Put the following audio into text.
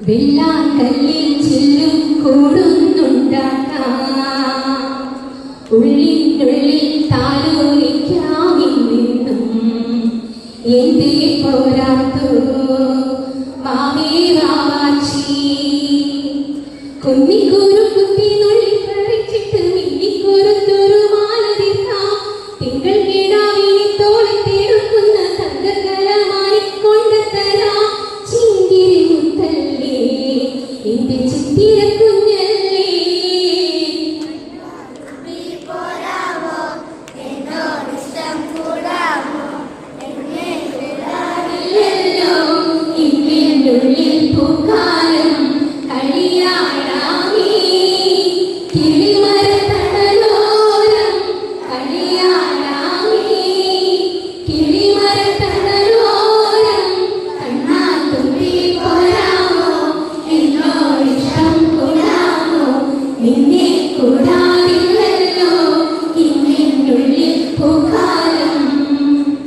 വെള്ളാങ്കല്ലിൽ ചില്ലും കൂടുന്നുണ്ടാക്കാം, ഉള്ളിനുള്ളിൽ താലോലിക്കാമെന്നും എന്തേ പോരാത്തു മാമേ വാവാച്ചി. കുന്നിക്കൂരു കുത്തി നുള്ളി പറിച്ചിട്ട് മിന്നിക്കൂരത്തൊരു മാല തീർക്കാം, തിങ്കൾ കിടാവിനെ തോളത്തെടുക്കുന്ന തങ്കകലമായി കൊണ്ടുതരാം. ചിന്തിരി മുത്തല്ലേ എന്റെ ചിത്തിര കുഞ്ഞല്ലേ, ഉള്ളിൽ പൂക്കാലം കളിയാടാമേ, കിളിമരത്തണലോരം കളിയാടാമേ, കിളിമരത്തണലോരം കണ്ണാത്തുമ്പി പോരാമോ, എന്നോടിഷ്ടം കൂടാമോ, നിന്നെ കൂടാതില്ലല്ലോ ഇന്നിനുള്ളിൽ പൂക്കാലം.